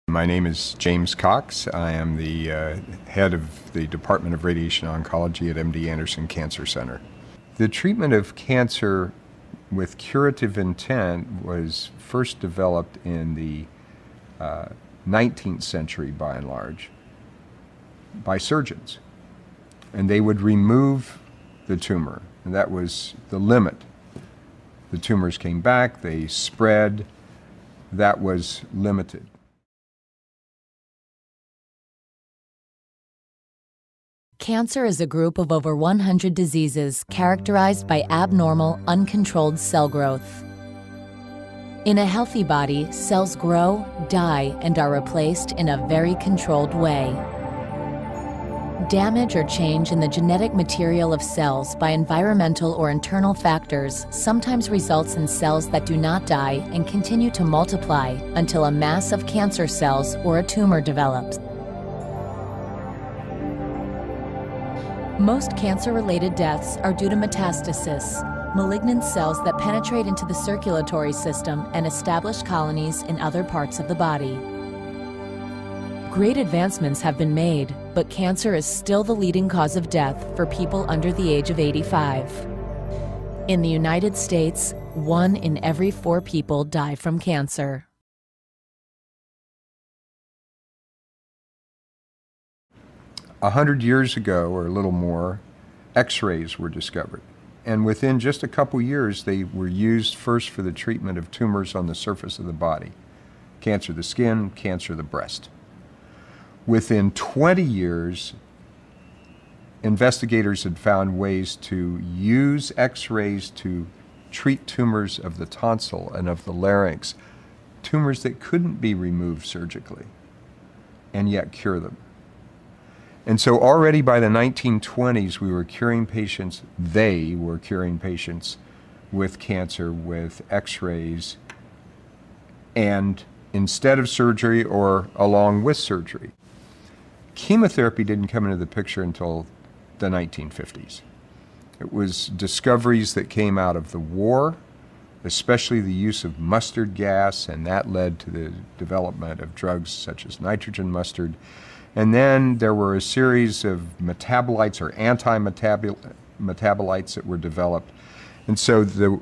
My name is James Cox. I am the head of the Department of Radiation Oncology at MD Anderson Cancer Center. The treatment of cancer with curative intent was first developed in the 19th century, by and large, by surgeons. And they would remove the tumor, and that was the limit. The tumors came back, they spread, that was limited. Cancer is a group of over 100 diseases characterized by abnormal, uncontrolled cell growth. In a healthy body, cells grow, die, and are replaced in a very controlled way. Damage or change in the genetic material of cells by environmental or internal factors sometimes results in cells that do not die and continue to multiply until a mass of cancer cells or a tumor develops. Most cancer-related deaths are due to metastasis, malignant cells that penetrate into the circulatory system and establish colonies in other parts of the body. Great advancements have been made, but cancer is still the leading cause of death for people under the age of 85. In the United States, 1 in every 4 people die from cancer. 100 years ago, or a little more, X-rays were discovered. And within just a couple years, they were used first for the treatment of tumors on the surface of the body. Cancer of the skin, cancer of the breast. Within 20 years, investigators had found ways to use X-rays to treat tumors of the tonsil and of the larynx, tumors that couldn't be removed surgically, and yet cure them. And so already by the 1920s, we were curing patients, they were curing patients with cancer with X-rays and instead of surgery or along with surgery. Chemotherapy didn't come into the picture until the 1950s. It was discoveries that came out of the war, especially the use of mustard gas, and that led to the development of drugs such as nitrogen mustard. And then there were a series of metabolites or anti-metabolites that were developed. And so the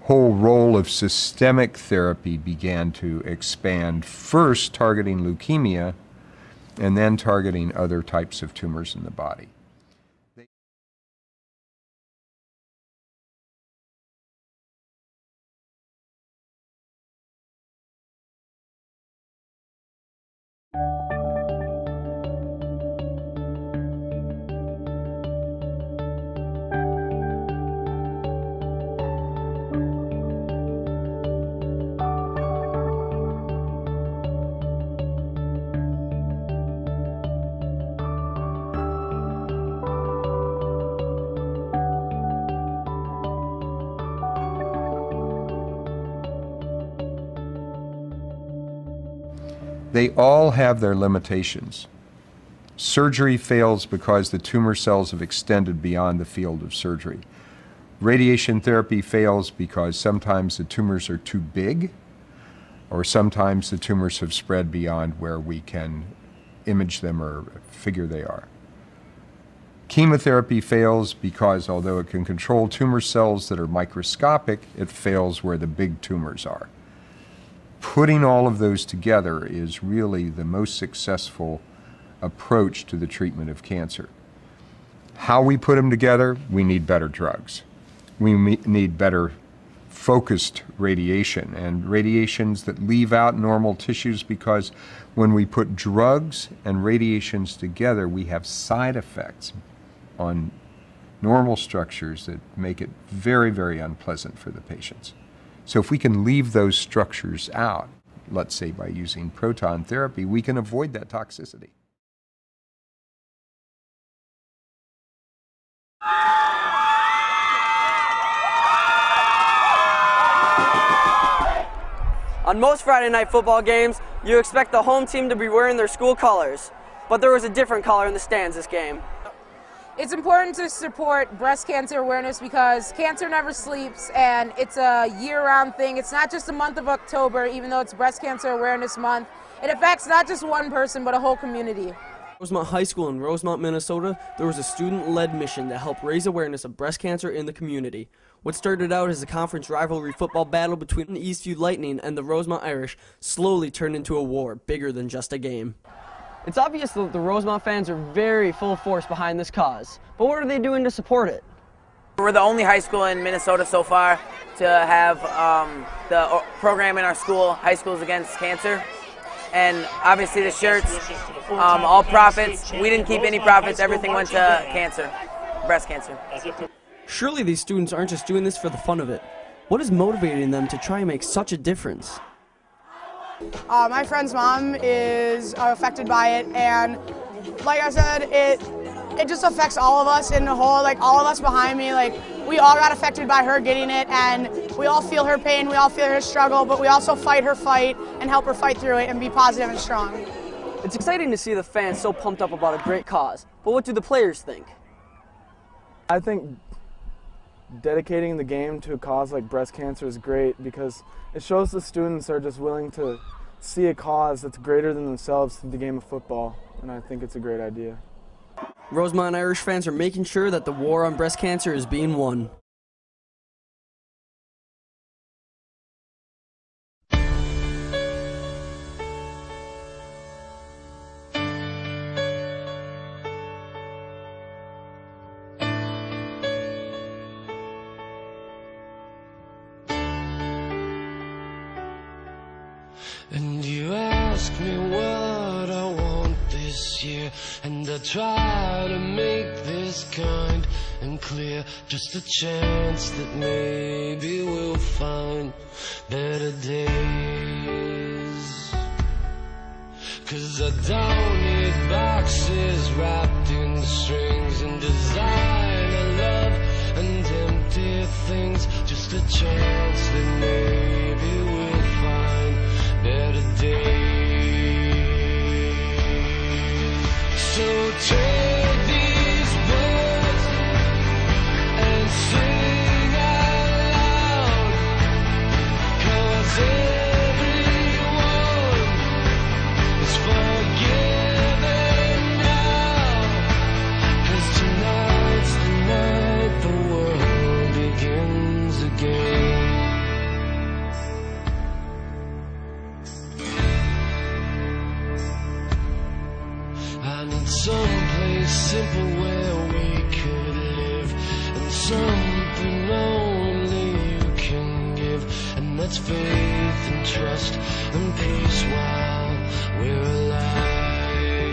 whole role of systemic therapy began to expand, first targeting leukemia and then targeting other types of tumors in the body. They all have their limitations. Surgery fails because the tumor cells have extended beyond the field of surgery. Radiation therapy fails because sometimes the tumors are too big, or sometimes the tumors have spread beyond where we can image them or figure they are. Chemotherapy fails because although it can control tumor cells that are microscopic, it fails where the big tumors are. Putting all of those together is really the most successful approach to the treatment of cancer. How we put them together, we need better drugs. We need better focused radiation, and radiations that leave out normal tissues, because when we put drugs and radiations together, we have side effects on normal structures that make it very, very unpleasant for the patients. So if we can leave those structures out, let's say by using proton therapy, we can avoid that toxicity. On most Friday night football games, you expect the home team to be wearing their school colors, but there was a different color in the stands this game. It's important to support breast cancer awareness because cancer never sleeps, and it's a year-round thing. It's not just the month of October, even though it's Breast Cancer Awareness Month. it affects not just one person, but a whole community. Rosemont High School in Rosemont, Minnesota, there was a student-led mission to help raise awareness of breast cancer in the community. What started out as a conference rivalry football battle between the Eastview Lightning and the Rosemont Irish slowly turned into a war bigger than just a game. It's obvious that the Rosemont fans are very full force behind this cause, but what are they doing to support it? We're the only high school in Minnesota so far to have the program in our school, High Schools Against Cancer. And obviously the shirts, all profits. We didn't keep any profits. Everything went to cancer, breast cancer. Surely these students aren't just doing this for the fun of it. What is motivating them to try and make such a difference? My friend's mom is affected by it, and like I said, it just affects all of us in the whole, like all of us behind me, like we all got affected by her getting it, and we all feel her pain, we all feel her struggle, but we also fight her fight and help her fight through it and be positive and strong. It's exciting to see the fans so pumped up about a great cause, but what do the players think? I think dedicating the game to a cause like breast cancer is great because it shows the students are just willing to see a cause that's greater than themselves through the game of football, and I think it's a great idea. Rosemont Irish fans are making sure that the war on breast cancer is being won. And you ask me what I want this year, and I try to make this kind and clear. Just a chance that maybe we'll find better days. 'Cause I don't need boxes wrapped in strings and designer love and empty things. Just a chance that maybe we'll find better days. So take these words and sing out loud, 'cause everyone is forgiven now. 'Cause tonight's the night the world begins again. I need someplace simple where we could live, and something only you can give, and that's faith and trust and peace while we're alive.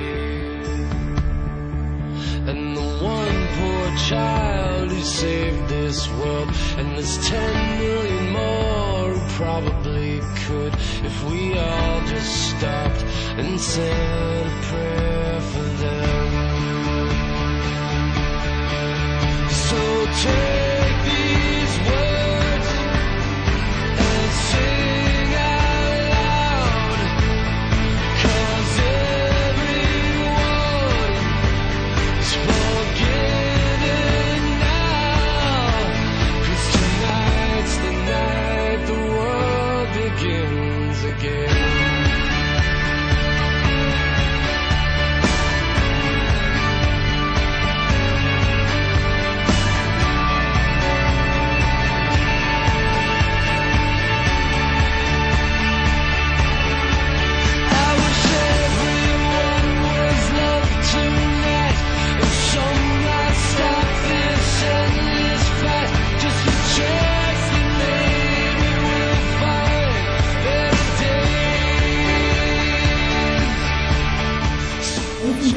And the one poor child who saved this world, and there's 10 million more who probably could, if we all just stopped and said a prayer for them. So take these words and sing out loud, 'cause everyone is forgiven now. 'Cause tonight's the night the world begins again.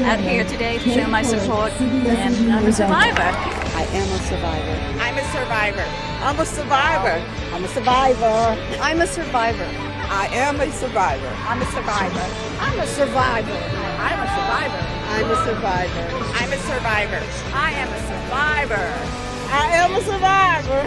Out here today to show my support, and I'm a survivor. I am a survivor. I'm a survivor. I'm a survivor. I'm a survivor. I'm a survivor. I am a survivor. I'm a survivor. I'm a survivor. I'm a survivor. I'm a survivor. I'm a survivor. I am a survivor. I am a survivor.